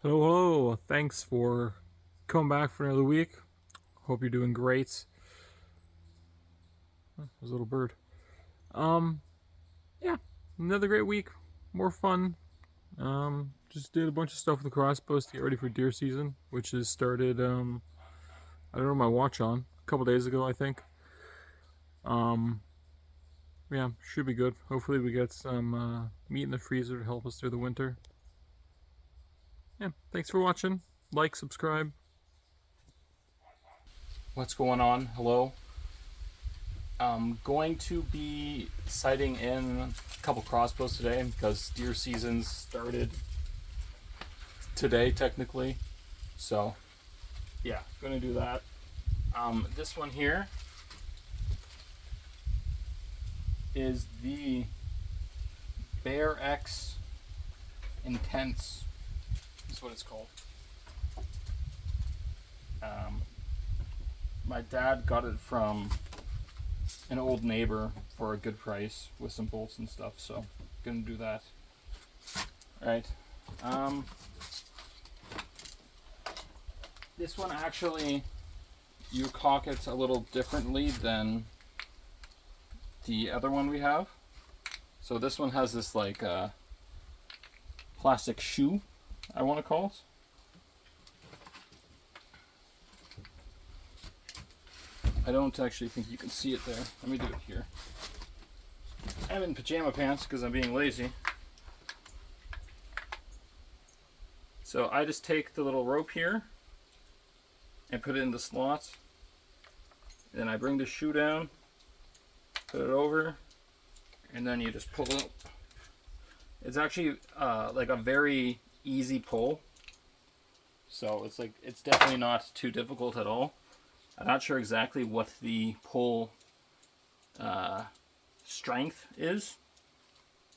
Hello, hello. Thanks for coming back for another week. Hope you're doing great. Oh, there's a little bird. Um, yeah, another great week. More fun. Just did a bunch of stuff with the crossbows to get ready for deer season, which has started. I don't know my watch on a couple days ago, I think. Um, yeah, should be good. Hopefully, we get some meat in the freezer to help us through the winter. Yeah, thanks for watching. Like, subscribe. What's going on? Hello. I'm going to be sighting in a couple crossbows today because deer season started today technically. So yeah, gonna do that. This one here is the BearX Intense. Is what it's called. My dad got it from an old neighbor for a good price with some bolts and stuff, so gonna do that. Right. This one actually, you cock it a little differently than the other one we have. So this one has this like plastic shoe, I want to call it. I don't actually think you can see it there. Let me do it here. I'm in pajama pants because I'm being lazy. So I just take the little rope here and put it in the slot. Then I bring the shoe down, put it over, and then you just pull it up. It's actually like a very easy pull. So it's definitely not too difficult at all. I'm not sure exactly what the pull strength is,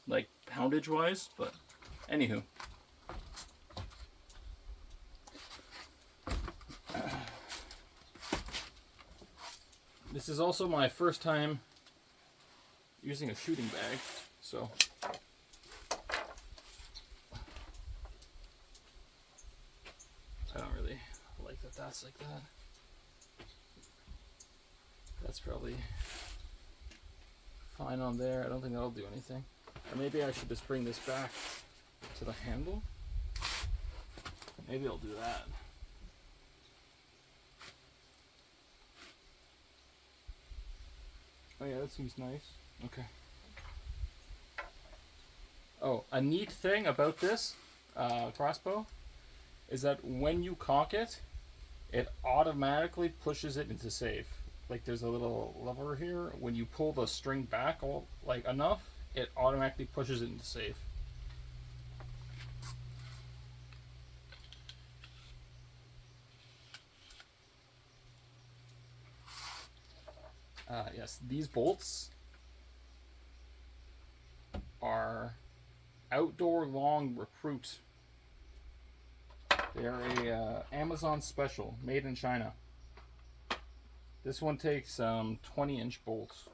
like poundage wise, but anywho. This is also my first time using a shooting bag, so I don't really like that that's like that. That's probably fine on there. I don't think that'll do anything. Or maybe I should just bring this back to the handle. Maybe I'll do that. Oh yeah, that seems nice. Okay. Oh, a neat thing about this crossbow is that when you cock it, it automatically pushes it into safe. Like there's a little lever here. When you pull the string back like enough, it automatically pushes it into safe. Yes, these bolts are Outdoor Long Recruit. They're a Amazon special, made in China. This one takes 20-inch bolts.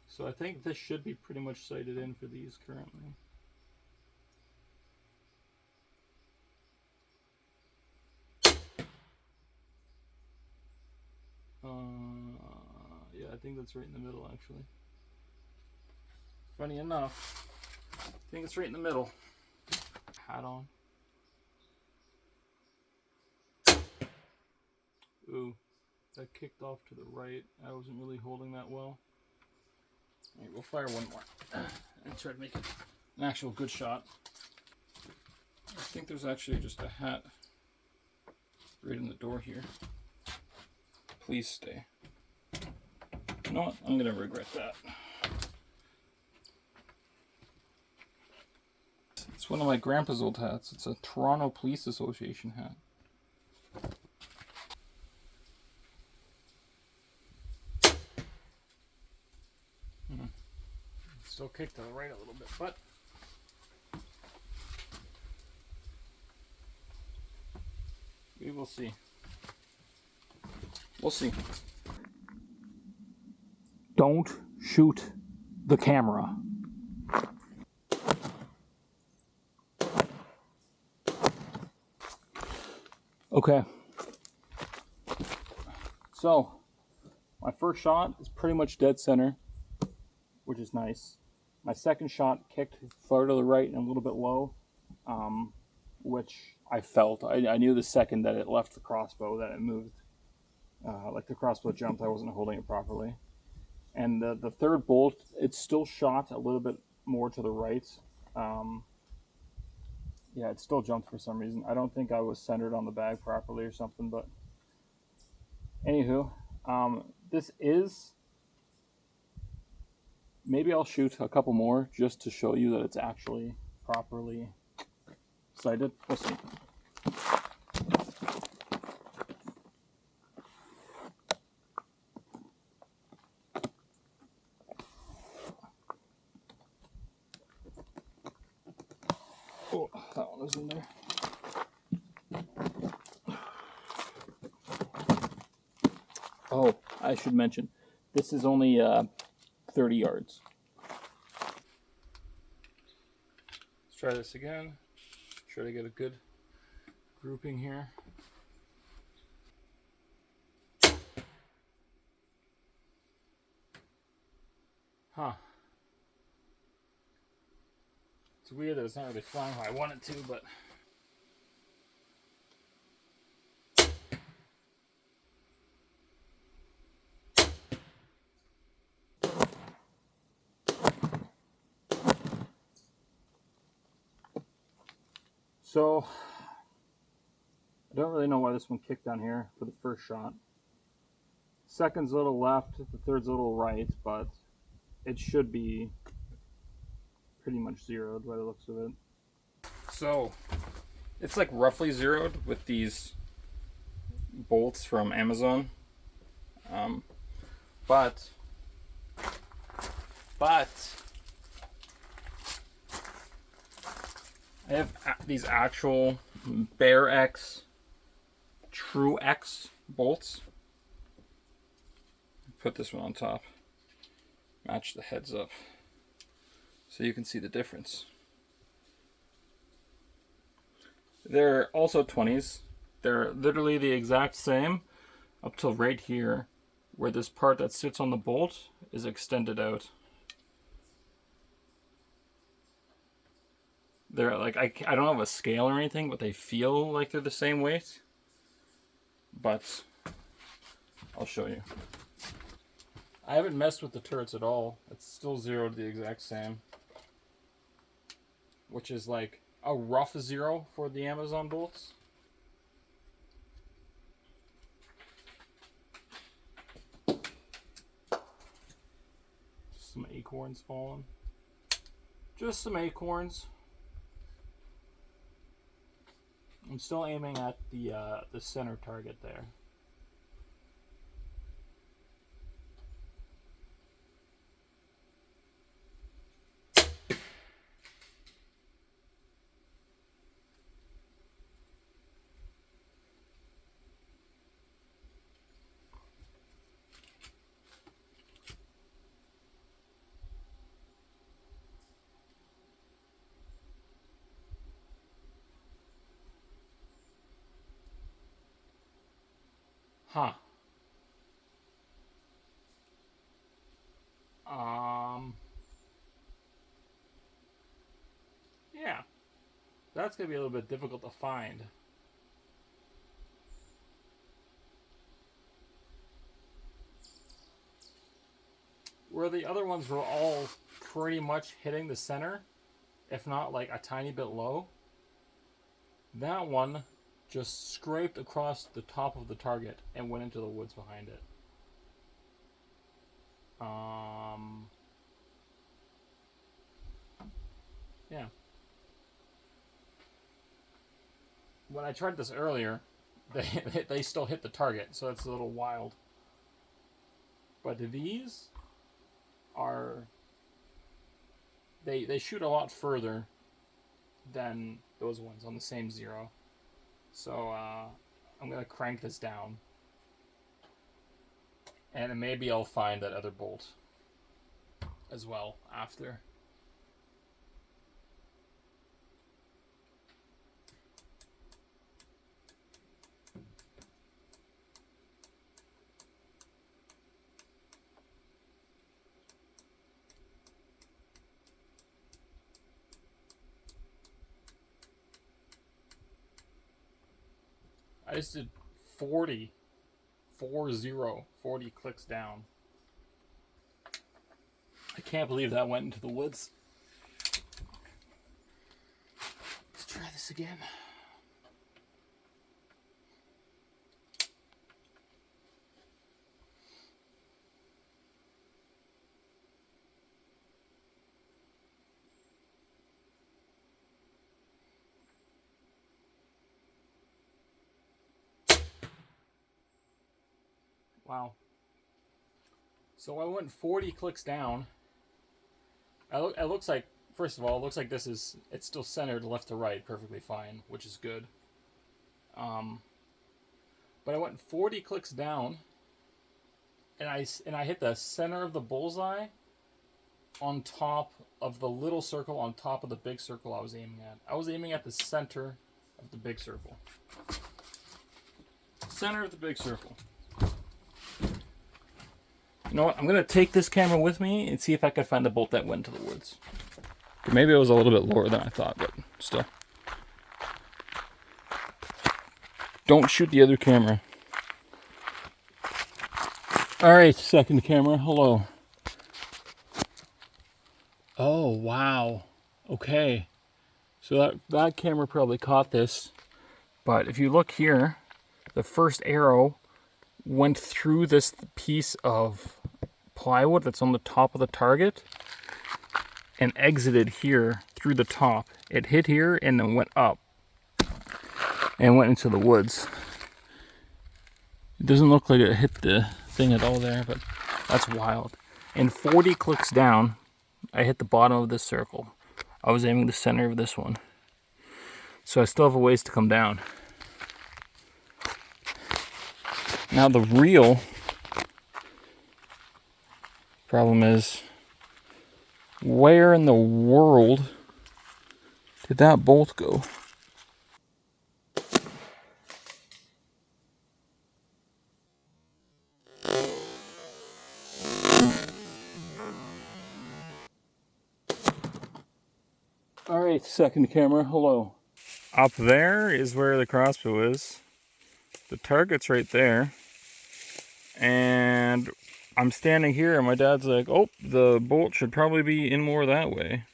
So I think this should be pretty much sighted in for these currently. Yeah, I think that's right in the middle actually. Funny enough, I think it's right in the middle. Hat on. Ooh, that kicked off to the right. I wasn't really holding that well. Alright, we'll fire one more and try to make it an actual good shot. I think there's actually just a hat right in the door here. Please stay. You know what? I'm gonna regret that. It's one of my grandpa's old hats. It's a Toronto Police Association hat. Still kicked to the right a little bit, but we will see. We'll see. Don't shoot the camera. Okay. So, my first shot is pretty much dead center, which is nice. My second shot kicked far to the right and a little bit low, which I felt. I knew the second that it left the crossbow that it moved. Like the crossbow jumped, I wasn't holding it properly. And the third bolt, it still shot a little bit more to the right. Yeah, it still jumped for some reason. I don't think I was centered on the bag properly or something, but anywho, this is... Maybe I'll shoot a couple more just to show you that it's actually properly sighted. We'll see. Oh, that one was in there. Oh, I should mention, this is only 30 yards. Let's try this again. Try to get a good grouping here. Huh. It's weird that it's not really flying how I want it to, but... So, I don't really know why this one kicked down here for the first shot. Second's a little left, the third's a little right, but it should be pretty much zeroed by the looks of it. So, it's like roughly zeroed with these bolts from Amazon. But I have these actual BearX TrueX bolts. Put this one on top. Match the heads up so you can see the difference. They're also 20s. They're literally the exact same up till right here, where this part that sits on the bolt is extended out. They're like, I don't have a scale or anything, but they feel like they're the same weight. But I'll show you. I haven't messed with the turrets at all. It's still zeroed the exact same. Which is like a rough zero for the Amazon bolts. Just some acorns falling. Just some acorns. I'm still aiming at the center target there. Huh. Yeah. That's going to be a little bit difficult to find. Where the other ones were all pretty much hitting the center, if not like a tiny bit low, that one just scraped across the top of the target and went into the woods behind it. Yeah. When I tried this earlier, they still hit the target, so it's a little wild. But these are... They shoot a lot further than those ones on the same zero. So I'm going to crank this down. And maybe I'll find that other bolt. as well after. I just did 40 clicks down. I can't believe that went into the woods. Let's try this again. Wow. So I went 40 clicks down. It looks like, first of all, it looks like it's still centered left to right perfectly fine, which is good. But I went 40 clicks down, and I hit the center of the bullseye on top of the little circle on top of the big circle I was aiming at. I was aiming at the center of the big circle. Center of the big circle. You know what? I'm going to take this camera with me and see if I can find the bolt that went into the woods. Or maybe it was a little bit lower than I thought, but still. Don't shoot the other camera. Alright, second camera. Hello. Oh, wow. Okay. So that camera probably caught this. But if you look here, the first arrow went through this piece of plywood that's on the top of the target and exited here through the top. It hit here and then went up and went into the woods. It doesn't look like it hit the thing at all there, but that's wild. And 40 clicks down, I hit the bottom of this circle. I was aiming the center of this one. So I still have a ways to come down. Now the real problem is, where in the world did that bolt go? Alright, second camera, hello. Up there is where the crossbow is. The target's right there. And I'm standing here and my dad's like, oh, the bolt should probably be in more that way.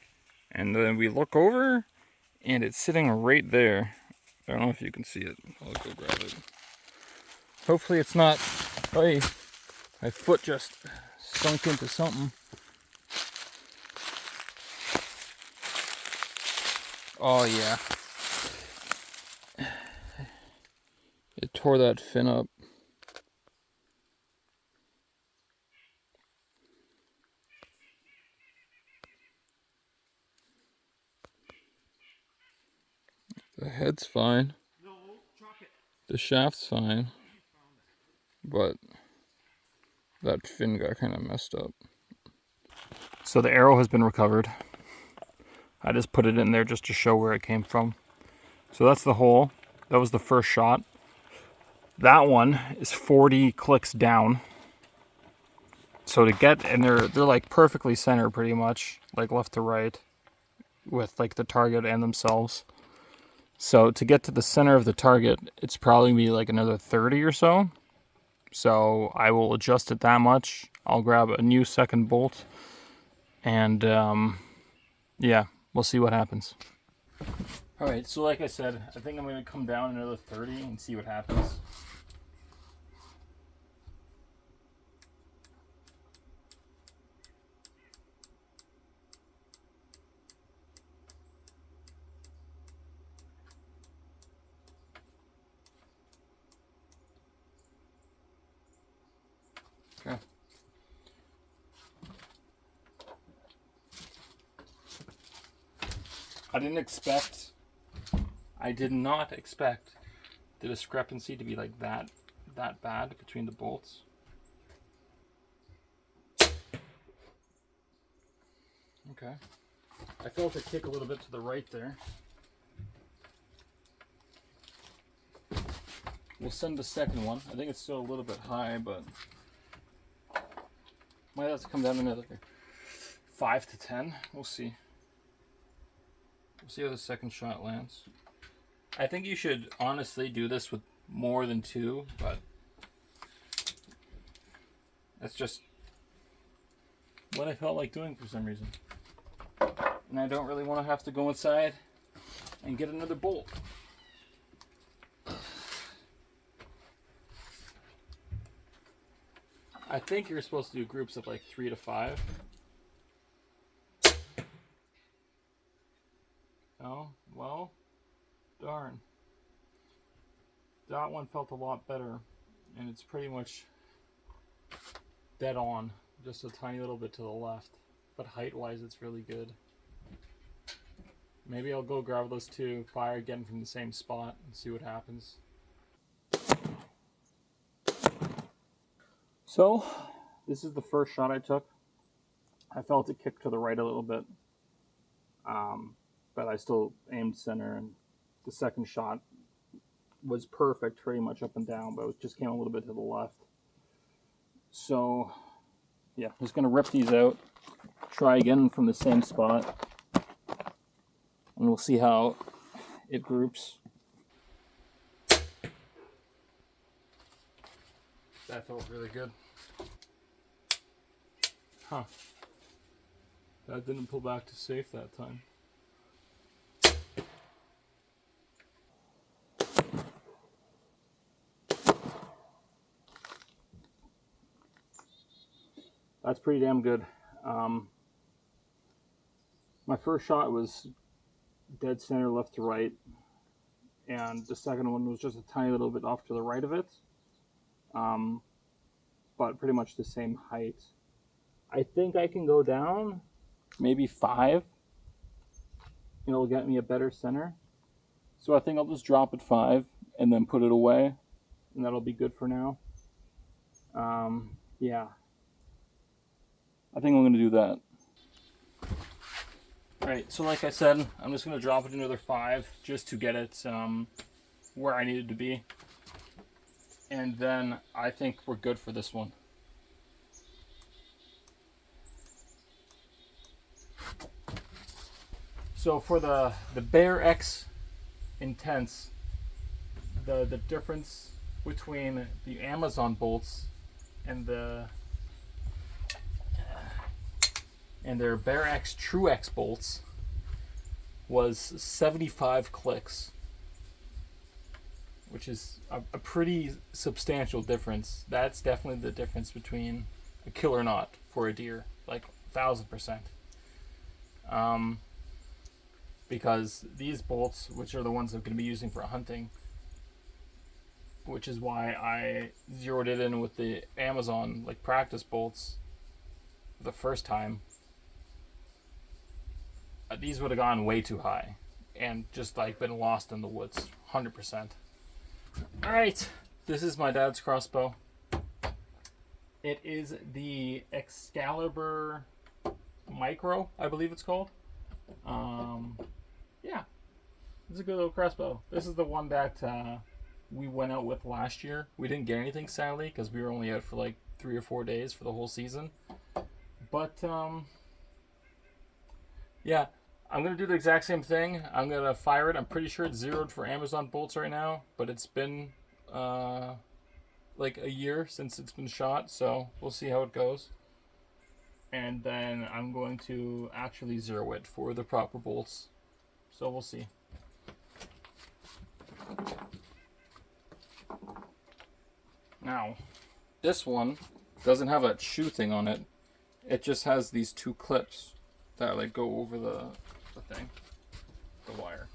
And then we look over and it's sitting right there. I don't know if you can see it. I'll go grab it. Hopefully it's not, oh, my foot just sunk into something. Oh yeah. It tore that fin up. The head's fine. The shaft's fine. But that fin got kind of messed up. So the arrow has been recovered. I just put it in there just to show where it came from. So that's the hole. That was the first shot. That one is 40 clicks down. So to get, and they're like perfectly centered pretty much, like left to right, with like the target and themselves. So to get to the center of the target, it's probably be like another 30 or so. So I will adjust it that much. I'll grab a new second bolt, and yeah, we'll see what happens. Alright, so like I said, I think I'm going to come down another 30 and see what happens. Okay. I did not expect the discrepancy to be like that bad between the bolts. Okay. I felt it kick a little bit to the right there. We'll send the second one. I think it's still a little bit high, but might have to come down another 5 to 10. We'll see. We'll see how the second shot lands. I think you should honestly do this with more than 2, but that's just what I felt like doing for some reason. And I don't really want to have to go inside and get another bolt. I think you're supposed to do groups of like 3 to 5. Oh, well, darn. That one felt a lot better, and it's pretty much dead on, just a tiny little bit to the left. But height-wise, it's really good. Maybe I'll go grab those 2, fire again from the same spot, and see what happens. So, this is the first shot I took. I felt it kick to the right a little bit, but I still aimed center, and the second shot was perfect pretty much up and down, but it just came a little bit to the left. So, yeah, I'm just going to rip these out, try again from the same spot, and we'll see how it groups. That felt really good. Huh. That didn't pull back to safe that time. That's pretty damn good. My first shot was dead center left to right, and the second one was just a tiny little bit off to the right of it, but pretty much the same height. I think I can go down maybe 5. It'll get me a better center. So I think I'll just drop at 5 and then put it away, and that'll be good for now. Yeah. I think I'm going to do that. Alright, so like I said, I'm just going to drop it another 5 just to get it where I need it to be. And then I think we're good for this one. So for the BearX Intense, the difference between the Amazon bolts and their BearX TrueX bolts was 75 clicks, which is a pretty substantial difference. That's definitely the difference between a kill or not for a deer, like 1000%. Because these bolts, which are the ones I'm going to be using for hunting, which is why I zeroed it in with the Amazon like practice bolts the first time, these would have gone way too high and just like been lost in the woods 100%. Alright, this is my dad's crossbow. It is the Excalibur Micro, I believe it's called. Yeah, it's a good little crossbow. This is the one that we went out with last year. We didn't get anything, sadly, because we were only out for like 3 or 4 days for the whole season. But yeah, I'm gonna do the exact same thing. I'm gonna fire it. I'm pretty sure it's zeroed for Amazon bolts right now, but it's been like a year since it's been shot, so we'll see how it goes. And then I'm going to actually zero it for the proper bolts. So we'll see. Now, this one doesn't have a shoe thing on it. It just has these 2 clips that like go over the thing, the wire.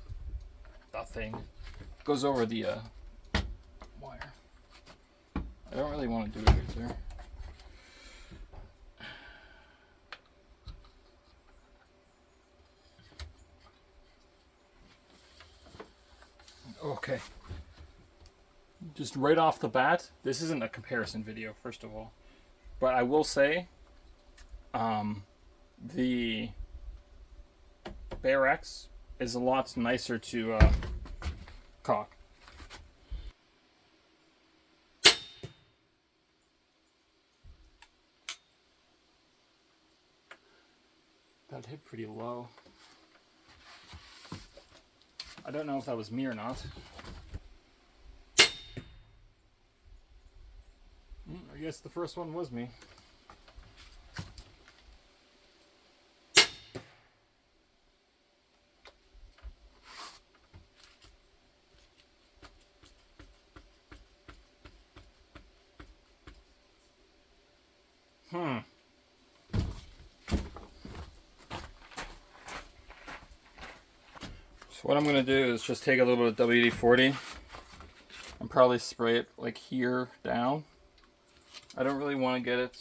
That thing goes over the wire. I don't really want to do it right there. Okay. Just right off the bat, this isn't a comparison video, first of all. But I will say, the BearX is a lot nicer to cock. That hit pretty low. I don't know if that was me or not. I guess the first one was me. So what I'm going to do is just take a little bit of WD-40 and probably spray it like here down. I don't really want to get it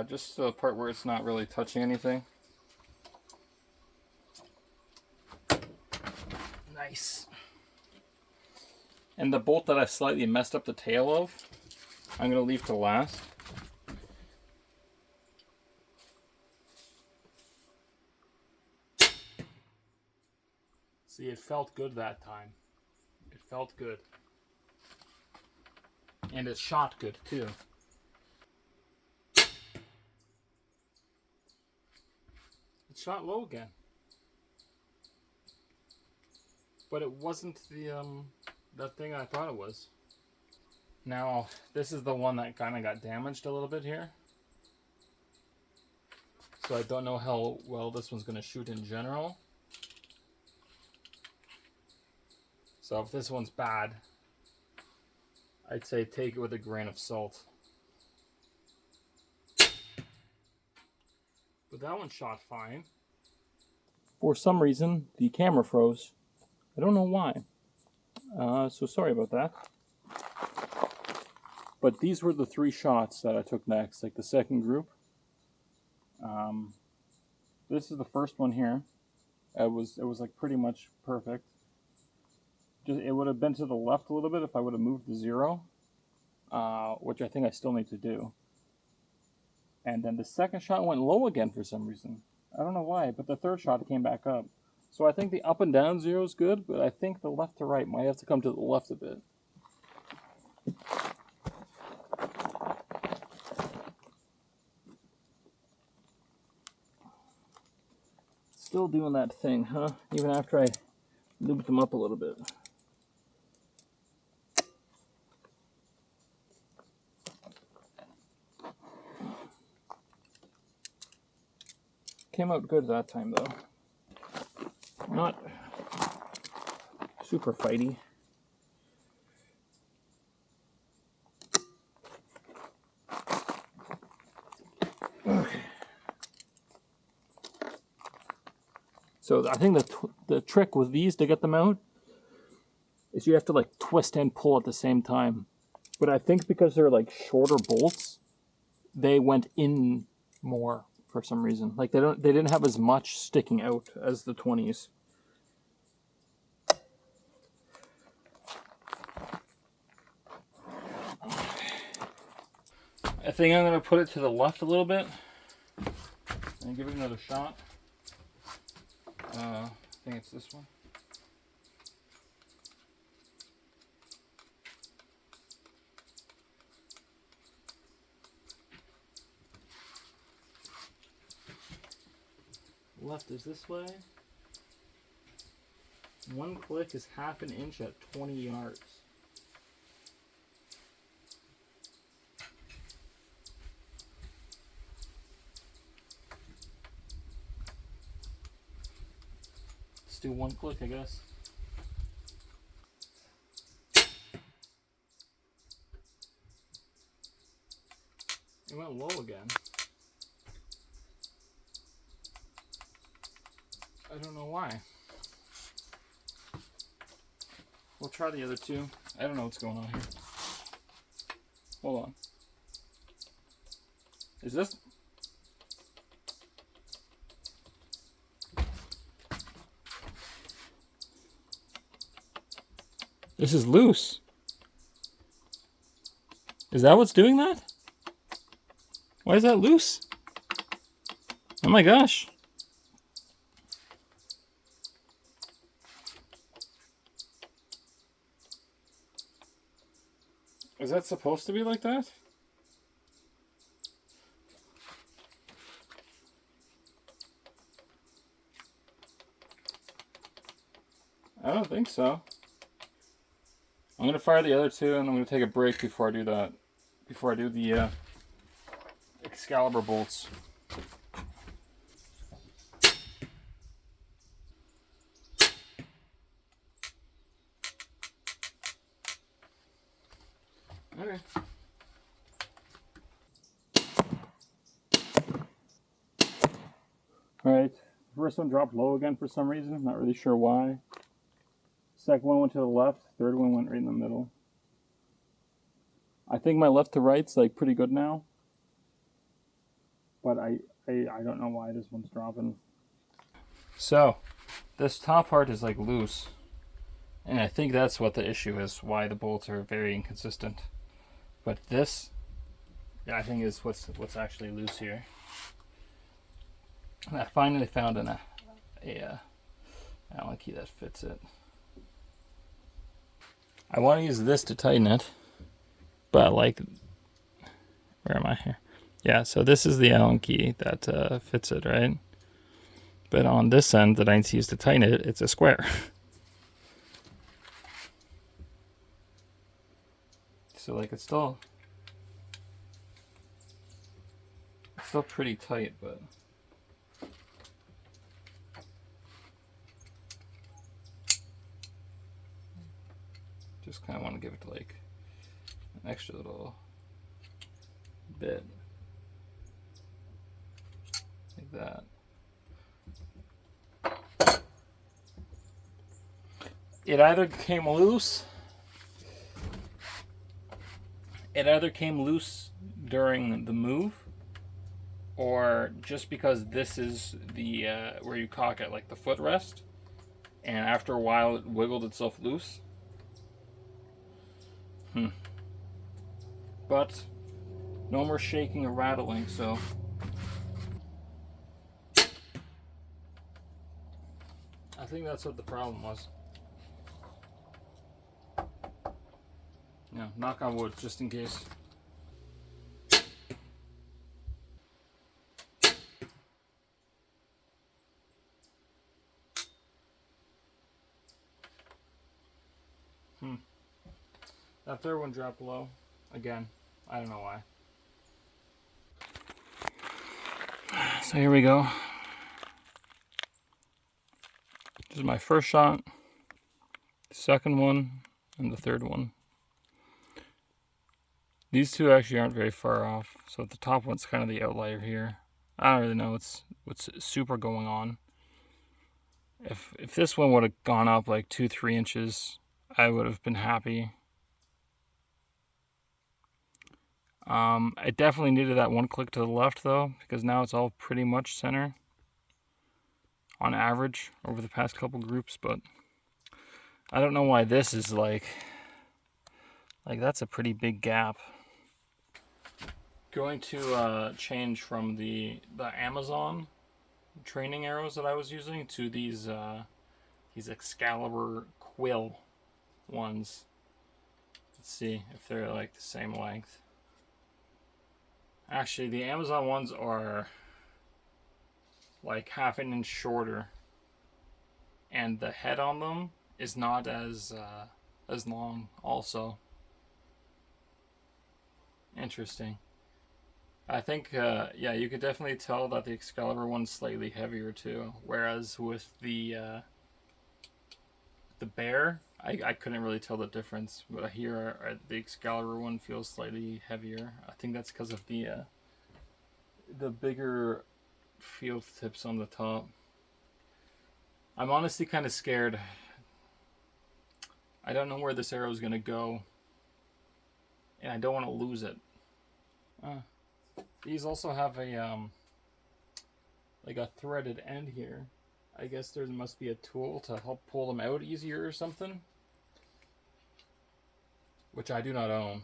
just the part where it's not really touching anything. Nice. And the bolt that I slightly messed up the tail of, I'm going to leave to last. See, it felt good that time. It felt good. And it shot good too. It shot low again. But it wasn't that thing I thought it was. Now, this is the one that kind of got damaged a little bit here. So I don't know how well this one's going to shoot in general. So if this one's bad, I'd say take it with a grain of salt. But that one shot fine. For some reason, the camera froze. I don't know why. So sorry about that. But these were the 3 shots that I took next, like the second group. This is the first one here. It was like pretty much perfect. It would have been to the left a little bit if I would have moved the 0, which I think I still need to do. And then the second shot went low again for some reason. I don't know why, but the third shot came back up. So I think the up and down 0 is good, but I think the left to right might have to come to the left a bit. Still doing that thing, huh? Even after I lubed them up a little bit. Came out good that time, though. Not super fighty. Okay. So I think the trick with these to get them out is you have to like twist and pull at the same time. But I think because they're like shorter bolts, they went in more for some reason. Like they didn't have as much sticking out as the 20s. I think I'm going to put it to the left a little bit and give it another shot. I think it's this one. Left is this way. 1 click is ½ an inch at 20 yards. Let's do 1 click, I guess. It went low again. I don't know why. We'll try the other 2. I don't know what's going on here. Hold on. Is this? This is loose. Is that what's doing that? Why is that loose? Oh my gosh. Is that supposed to be like that? I don't think so. I'm going to fire the other two, and I'm going to take a break before I do that. Before I do the Excalibur bolts. Okay. Alright, first one dropped low again for some reason, not really sure why. Second one went to the left, third one went right in the middle. I think my left to right's like pretty good now. But I don't know why this one's dropping. So, this top part is like loose. And I think that's what the issue is, why the bolts are very inconsistent. But this, I think, is what's actually loose here. And I finally found a Allen key that fits it. I want to use this to tighten it, but like, where am I here? Yeah, so this is the Allen key that fits it, right? But on this end that I need to use to tighten it, it's a square. So like it's still pretty tight, but just kind of want to give it like an extra little bit like that. It either came loose during the move, or just because this is the where you cock it, like the footrest, and after a while it wiggled itself loose. But no more shaking or rattling, so I think that's what the problem was. Yeah, knock on wood, just in case. That third one dropped low. Again, I don't know why. So here we go. This is my first shot, the second one, and the third one. These two actually aren't very far off, so the top one's kind of the outlier here. I don't really know what's super going on. If this one would have gone up like 2-3 inches, I would have been happy. I definitely needed that one click to the left though, because now it's all pretty much center on average over the past couple groups, but I don't know why this is like that's a pretty big gap. Going to change from the Amazon training arrows that I was using to these Excalibur Quill ones. Let's see if they're like the same length. Actually, the Amazon ones are like half an inch shorter, and the head on them is not as long also. Interesting. I think yeah, you could definitely tell that the Excalibur one's slightly heavier too, whereas with the Bear, I couldn't really tell the difference, but here the Excalibur one feels slightly heavier. I think that's because of the bigger field tips on the top. I'm honestly kind of scared. I don't know where this arrow is going to go, and I don't want to lose it. These also have a like a threaded end here. I guess there must be a tool to help pull them out easier or something, which I do not own.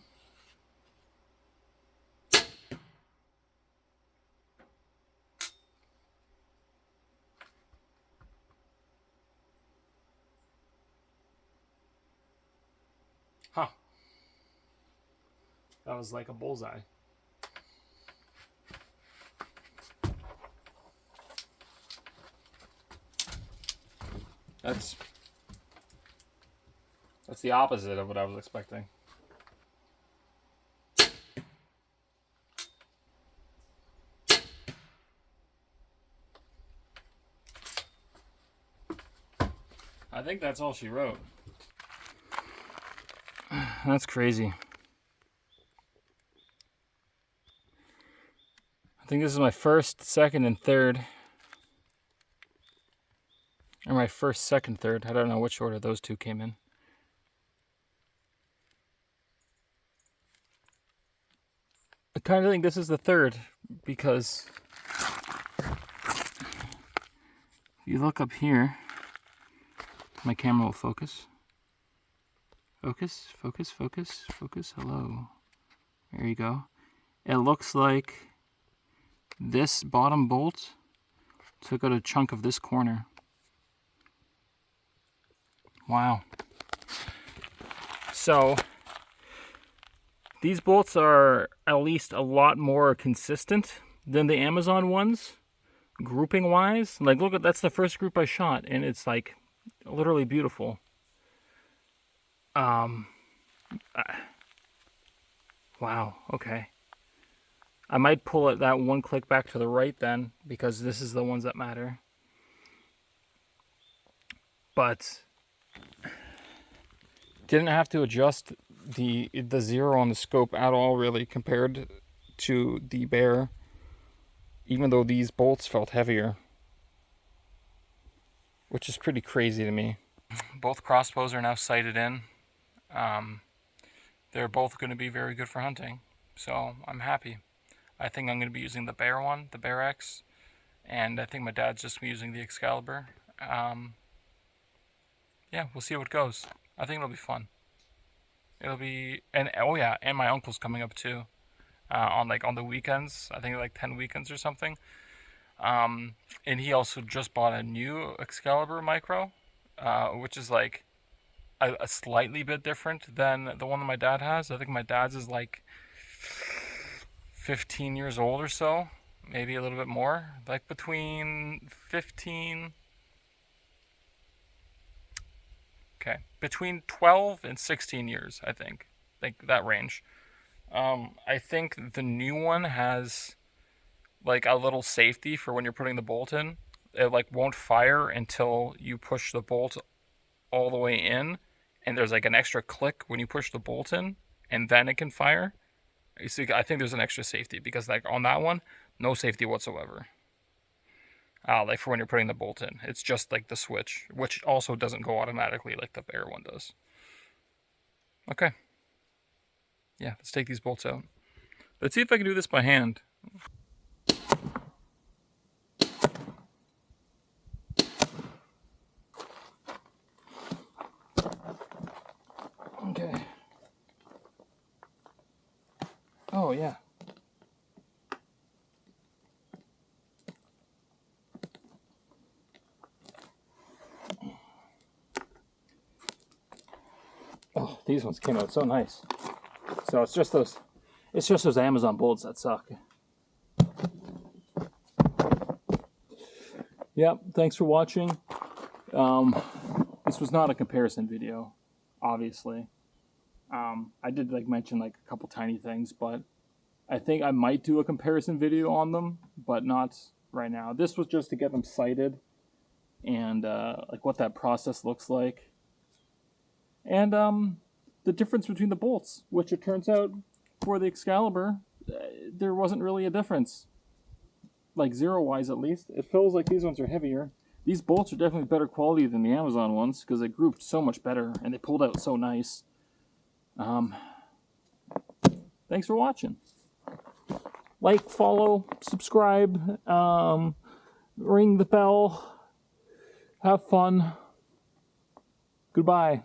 Huh. That was like a bullseye. That's the opposite of what I was expecting. I think that's all she wrote. That's crazy. I think this is my first, second, and third. Or my first, second, third. I don't know which order those two came in. I kind of think this is the third because if you look up here, my camera will focus. Focus, focus, focus, focus. Hello. There you go. It looks like this bottom bolt took out a chunk of this corner. Wow. So these bolts are at least a lot more consistent than the Amazon ones, grouping wise. Like, look at, that's the first group I shot, and it's like literally beautiful. Wow, okay. I might pull it that one click back to the right then, because this is the ones that matter. But didn't have to adjust the zero on the scope at all, really, compared to the Bear, even though these bolts felt heavier, which is pretty crazy to me. Both crossbows are now sighted in. They're both going to be very good for hunting, so I'm happy. I think I'm going to be using the Bear one, the BearX, and I think my dad's just using the Excalibur. Yeah, we'll see how it goes. I think it'll be fun. It'll be, and oh yeah, and my uncle's coming up too, on the weekends. I think like 10 weekends or something. And he also just bought a new Excalibur micro, which is like a slightly bit different than the one that my dad has. I think my dad's is like 15 years old or so, maybe a little bit more, like between 15, okay, between 12 and 16 years, I think that range. I think the new one has like a little safety for when you're putting the bolt in. It like won't fire until you push the bolt all the way in, and there's like an extra click when you push the bolt in, and then it can fire. You see, I think there's an extra safety because like on that one, no safety whatsoever. Like for when you're putting the bolt in, it's just like the switch, which also doesn't go automatically like the Bear one does. Okay. Yeah, let's take these bolts out. Let's see if I can do this by hand. Okay. Oh, yeah. Oh, these ones came out so nice. So it's just those Amazon bolts that suck. Yep, thanks for watching. This was not a comparison video, obviously. I did like mention like a couple tiny things, but I think I might do a comparison video on them, but not right now. This was just to get them sighted and like what that process looks like. And the difference between the bolts, which it turns out for the Excalibur, there wasn't really a difference. Like zero-wise at least. It feels like these ones are heavier. These bolts are definitely better quality than the Amazon ones because they grouped so much better and they pulled out so nice. Thanks for watching. Like, follow, subscribe, ring the bell, have fun. Goodbye.